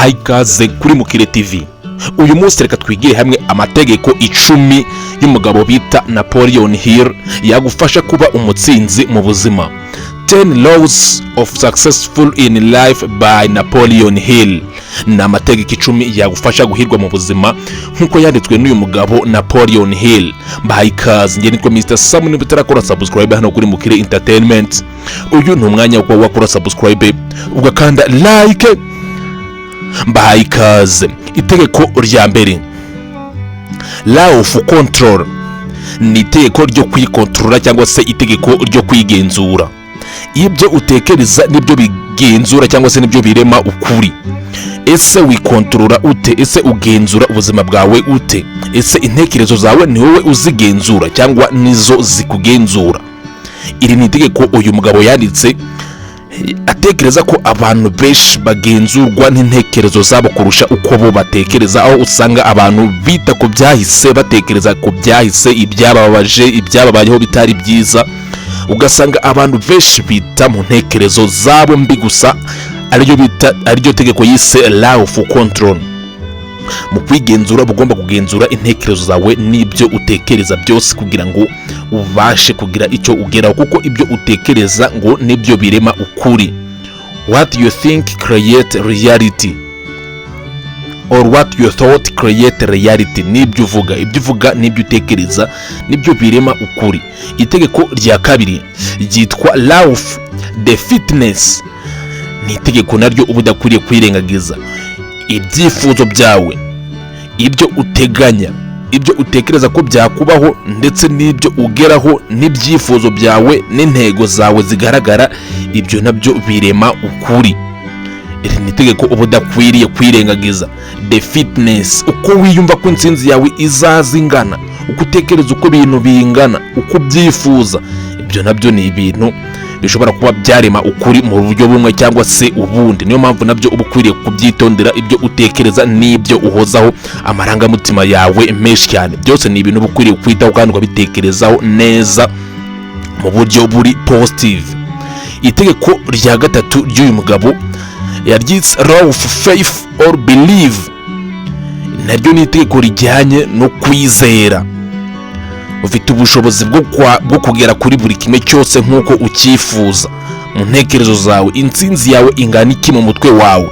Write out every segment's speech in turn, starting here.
mbahaye ikaze kuri Mukire TV. Uyu munsi reka twigire hamwe amategeko 10 y'umugabo bita Napoleon Hill yagufasha kuba umutsinzi mu buzima. 10 laws of successful in life by Napoleon Hill. Ni amategeko 10 yagufasha guhirwa mu buzima nkuko yanditswe n'uyu mugabo Napoleon Hill. Mbahaye ikaze, njye nitwa Mr. Sam, niba utarakora subscribe hano kuri Mukire Entertainment, uyu ni umwanya wo wakora subscribe ugakanda like. Mbahaye ikaze. Itegeko rya mbere, law of control, ni itegeko ryo kwikontrola cyangwa se itegeko ryo kwigenzura. Ibyo utekereza nibyo bigenzura cyangwa se nibyo birema ukuri. Ese wikontrola ute? Ese ugenzura ubuzima bwawe ute? Ese intekerezo zawe ni wowe uzigenzura cyangwa nizo zikugenzura? Iri ni itegeko uyu mugabo yanditse atekereza ko abantu benshi bagenzurwa n'intekerezo zabo kurusha uko bo batekereza, aho usanga abantu bita ku byahise, batekereza ku byahise, ibyababaje, ibyababayeho bitari byiza. Ugasanga abantu benshi bita mu ntekerezo zabo mbi gusa, ariryo tegeko yise law of control. Mu kwigenzura bugomba kugenzura intekerezo zawe n'ibyo utekereza byose kugira ngo ubashe kugira icyo ugeraho, kuko ibyo utekereza ngo nibyo birema ukuri. What you think create reality, or what you thought create reality. Nibyo uvuga, ibyo uvuga nibyo utekereza nibyo birema ukuri. Itegeko rya kabiri ryitwa law of the fitness. Ni itegeko naryo uba udakwiriye kwirengagiza. Ibyifuzo byawe, ibyo uteganya, ibyo utekereza ko byakubaho, ndetse n'ibyo ugeraho, n'ibyifuzo byawe n'intego zawe zigaragara, ibyo nabyo birema ukuri. Iri ni itegeko uba udakwiriye kwirengagiza. The fitness, uko wiyumva ko intsinzi yawe izaza ingana, uko utekereza uko ibintu bingana, uko byifuza, ibyo nabyo ni ibintu bishobora kuba byarema ukuri mu buryo bumwe cyangwa se ubundi. Niyo mpamvu nabyo uba ukwiriye kubyitondera. Ibyo utekereza n'ibyo uhozaho amarangamutima yawe menshi cyane, byose ni ibintu uba ukwiriye kwitaho kandi ukabitekerezaho neza mu buryo buri positive. Itegeko rya gatatu ry'uyu mugabo yaryitse law of faith or belief. Naryo ni itegeko rijyanye no kwizera. Ufite ubushobozi bwo kugera kuri buri kimwe cyose nk'uko ucyifuza mu ntekerezo zawe. Intsinzi yawe ingana iki mu mutwe wawe?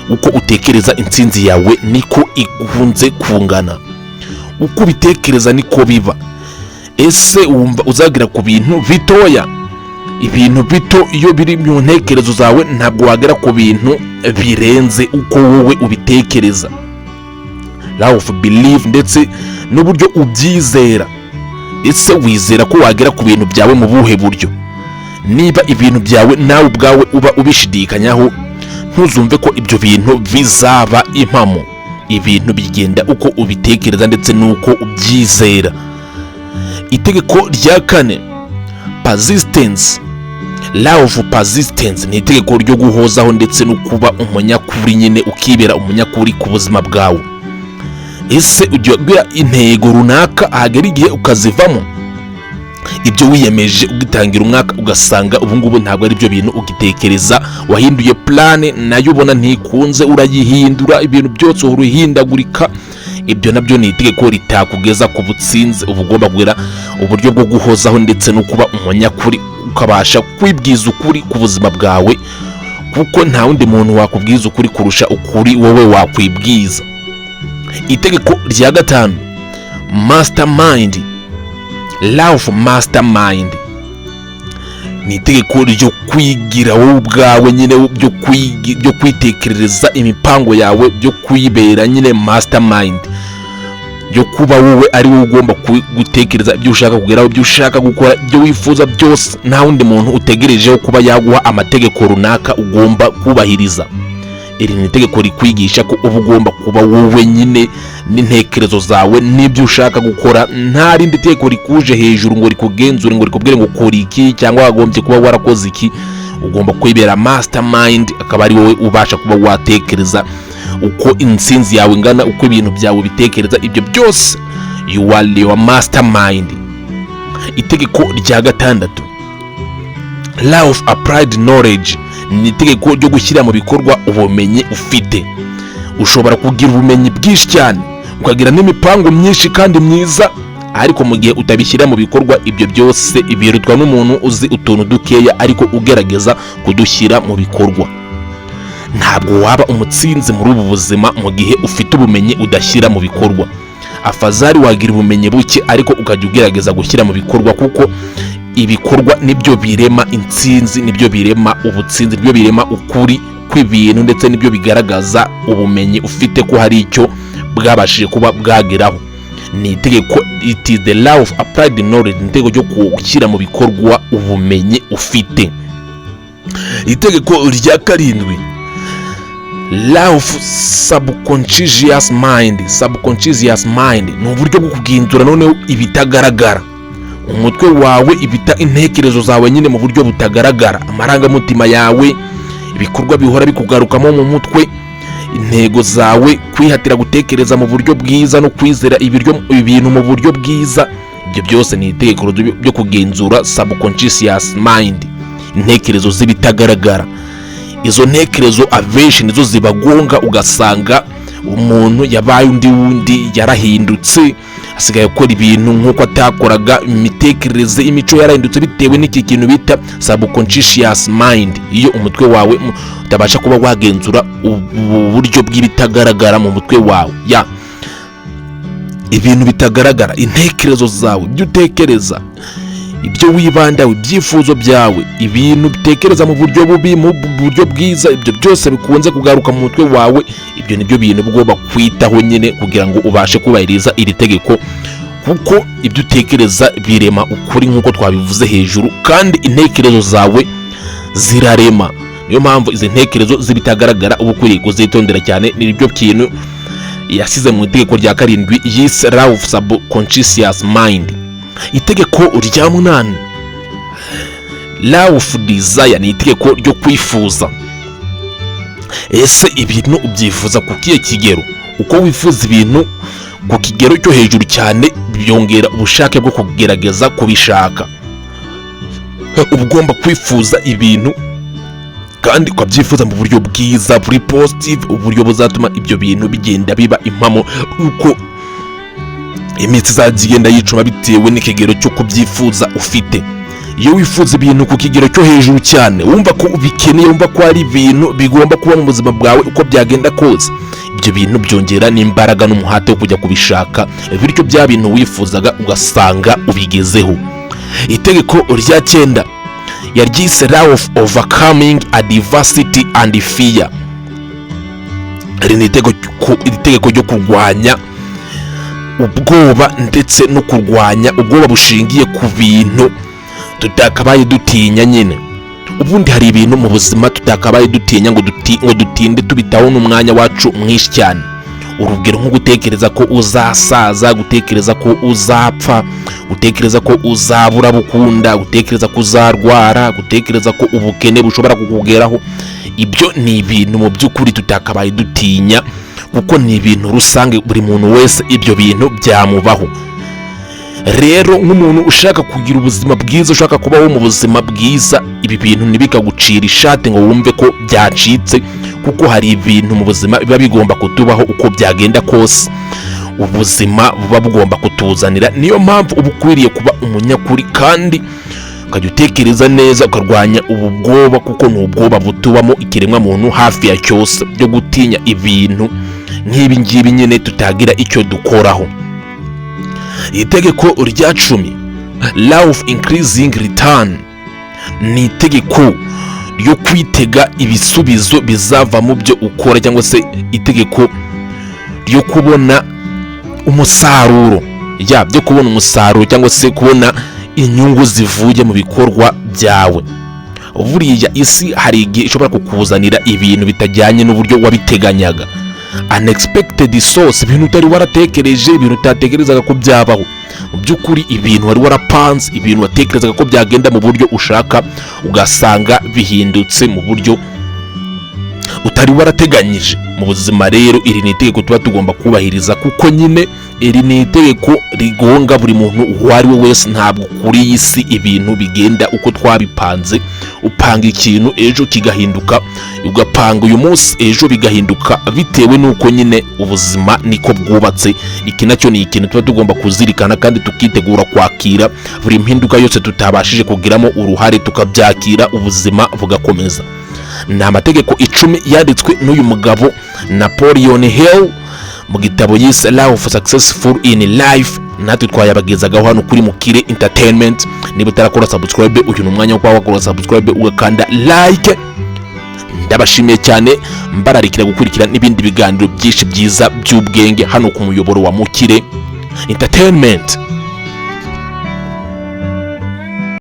Uko utekereza intsinzi yawe niko ikunze kungana, uko bitekereza niko biba. Ese wumva uzagira ku bintu bitoya? Ibintu bito iyo biri mu ntekerezo zawe ntabwo wagera ku bintu birenze uko wowe ubitekereza. Law of belief, ndetse n'uburyo ubyizera. Ese wizera ko wagera ku bintu byawe mu buhe buryo? Niba ibintu byawe nawe ubwawe uba ubishidikanyaho, ntuzumve ko ibyo bintu bizaba impamo. Ibintu bigenda uko ubitekereza ndetse n'uko ubyizera. Itegeko rya kane, persistence. Law of persistence ni itegeko ryo guhozaho ndetse no kuba umunyakuri, nyine ukibera umunyakuri ku buzima bwawe. Ese ugira intego runaka, hagera igihe ukazivamo. Ibyo wiyemeje ugitangira umwaka ugasanga ubu ngubu ntabwo ari byo bintu ugitekereza, wahinduye plane nayo ubona ntikunze, urayihindura, ibintu byose uruhindagurika. Ibyo nabyo ni itegeko ritakugeza ku butsinzi. Uba ugomba kugira uburyo bwo guhozaho ndetse no kuba umunyakuri, ukabasha kwibwiza ukuri ku buzima bwawe, kuko nta wundi muntu wakubwiza ukuri kurusha ukuri wowe wakwibwiza. Itegeko rya gatanu, mastermind. Law of mastermind ni itegeko ryo kwigira wowe ubwawe, nyine byo kwitekerereza imipango yawe, byo kwibera nyine mastermind, byo kuba wowe ari wowe ugomba gutekereza ibyo ushaka kugeraho, ibyo ushaka gukora, ibyo wifuza byose. Nta wundi muntu utegerejeho kuba yaguha amategeko runaka ugomba kubahiriza. Iri ni itegeko rikwigisha ko uba ugomba kuba wowe nyine n'intekerezo zawe n'ibyo ushaka gukora. Nta rindi tegeko rikuje hejuru ngo rikugenzure, ngo rikubwire ngo ukora iki cyangwa wagombye kuba warakoze iki. Ugomba kwibera mastermind, akaba ari wowe ubasha kuba watekereza uko intsinzi yawe ingana, uko ibintu byawe bitekereza. Ibyo byose you are your mastermind. Itegeko rya gatandatu, law of applied knowledge, ni itegeko ryo gushyira mu bikorwa ubumenyi ufite. ushobora kugira ubumenyi bwinshi cyane, ukagira n'imipango myinshi kandi myiza, ariko mu gihe utabishyira mu bikorwa, ibyo byose birutwa n'umuntu uzi utuntu dukeya ariko ugerageza kudushyira mu bikorwa. Ntabwo waba umutsinzi muri ubu buzima mu gihe ufite ubumenyi udashyira mu bikorwa. Afazari wagira ubumenyi buke ariko ukajya ugerageza gushyira mu bikorwa, kuko ibikorwa nibyo birema intsinzi, nibyo birema ubutsinzi, nibyo birema ukuri kw'ibintu, ndetse nibyo bigaragaza ubumenyi ufite ko hari icyo bwabashije kuba bwageraho. Ni itegeko, it is the law of applied knowledge, ni itegeko ryo gushyira mu bikorwa ubumenyi ufite. Itegeko rya 7, law of subconscious mind. Subconscious mind ni uburyo bwo kugenzura noneho ibitagaragara, umutwe wawe, intekerezo zawe nyine mu buryo butagaragara, amarangamutima yawe, ibikorwa bihora bikugarukamo mu mutwe, intego zawe, kwihatira gutekereza mu buryo bwiza no kwizera ibintu mu buryo bwiza. Ibyo byose ni itegeko byo kugenzura subconscious mind, intekerezo z'ibitagaragara. Izo ntekerezo abenshi nizo zibagonga, ugasanga umuntu yabaye undi yarahindutse, asigaye akora ibintu nk'uko atakoraga, imitekerereze, imico yarahindutse bitewe n'iki kintu bita subconscious mind. Iyo umutwe wawe utabasha kuba wagenzura uburyo bw'ibitagaragara mu mutwe wawe, ibintu bitagaragara, intekerezo zawe, ibyo utekereza, ibyo wibandaho, ibyifuzo byawe, ibintu bitekereza mu buryo bubi, mu buryo bwiza, ibyo byose bikunze kugaruka mu mutwe wawe. Ibyo nibyo bintu ugomba kwitaho nyine kugira ngo ubashe kubahiriza iri tegeko, kuko ibyo utekereza birema ukuri nk'uko twabivuze hejuru, kandi intekerezo zawe zirarema. Niyo mpamvu izi ntekerezo z'ibitagaragara uba ukwiriye kuzitondera cyane. Ni byo kintu yasize mu itegeko rya 7 yise law of subconscious mind. Itegeko rya 8, law of desire, ni itegeko ryo kwifuza. Ese ibintu ubyifuza ku kihe kigero? Uko wifuza ibintu ku kigero cyo hejuru cyane, byongera ubushake bwo kugerageza kubishaka. Ugomba kwifuza ibintu kandi ukabyifuza mu buryo bwiza, buri positive, uburyo buzatuma ibyo bintu bigenda biba impamo, uko imitsi izagenda yicuma bitewe n'ikigero cyo kubyifuza ufite. Iyo wifuza ibintu ku kigero cyo hejuru cyane, wumva ko ubikeneye, wumva ko ari ibintu bigomba kuba mu buzima bwawe uko byagenda kose, ibyo bintu byongera n'imbaraga n'umuhate wo kujya kubishaka, bityo bya bintu wifuzaga ugasanga ubigezeho. Itegeko rya 9 yaryise law of overcoming adversity and fear. Iri ni itegeko ryo kurwanya ubwoba ndetse no kurwanya ubwoba bushingiye ku bintu tutakabaye dutinya nyine. Ubundi hari ibintu mu buzima tutakabaye dutinya ngo dutinde tubitaho n'umwanya wacu mwinshi cyane. Urugero nko gutekereza ko uzasaza, gutekereza ko uzapfa, gutekereza ko uzabura bukunda, gutekereza ko uzarwara, gutekereza ko ubukene bushobora kukugeraho. Ibyo ni ibintu mu by'ukuri tutakabaye dutinya, kuko ni ibintu rusange, buri muntu wese ibyo bintu byamubaho. Rero nk'umuntu ushaka kugira ubuzima bwiza, ushaka kubaho mu buzima bwiza, ibi bintu ntibikagucira ishati ngo wumve ko byacitse, kuko hari ibintu mu buzima biba bigomba kutubaho uko byagenda kose. Ubuzima buba bugomba kutuzanira. Niyo mpamvu uba ukwiriye kuba umunyakuri kandi ukajya utekereza neza, ukarwanya ubu bwoba, kuko ni ubwoba butubamo ikiremwa muntu hafi ya cyose, byo gutinya ibintu nk'ibi ngibi nyine tutagira icyo dukoraho. Itegeko rya 10, law of increasing return, ni itegeko ryo kwitega ibisubizo bizava mu byo ukora, cyangwa se itegeko ryo kubona umusaruro, byo kubona umusaruro cyangwa se kubona inyungu zivuye mu bikorwa byawe. Buriya isi hari igihe ishobora kukuzanira ibintu bitajyanye n'uburyo wabiteganyaga, unexpected source, ibintu utari waratekereje, ibintu utatekerezaga ko byabaho. Mu by'ukuri ibintu wari warapanze, ibintu watekerezaga ko byagenda mu buryo ushaka, ugasanga bihindutse mu buryo utari warateganyije. Mu buzima rero iri ni itegeko tuba tugomba kubahiriza, kuko nyine iri ni itegeko rigonga buri muntu uwo ari we wese. Ntabwo kuri iyi si ibintu bigenda uko twabipanze. Upanga ikintu ejo kigahinduka, ugapanga uyu munsi ejo bigahinduka, bitewe nuko nyine ubuzima niko bwubatse. Iki nacyo ni ikintu tuba tugomba kuzirikana kandi tukitegura kwakira buri mpinduka yose tutabashije kugiramo uruhare, tukabyakira ubuzima bugakomeza. Ni amategeko 10 yanditswe n'uyu mugabo Napoleon Hill mu gitabo yise Law of Successful in Life. Natwe twayabagezagaho hano kuri Mukire Entertainment. Niba utarakora subscribe, uyu ni umwanya wo kuba wakora subscribe ugakanda like. Ndabashimiye cyane, mbararikira gukurikira n'ibindi biganiro byinshi byiza by'ubwenge hano ku muyoboro wa Mukire Entertainment.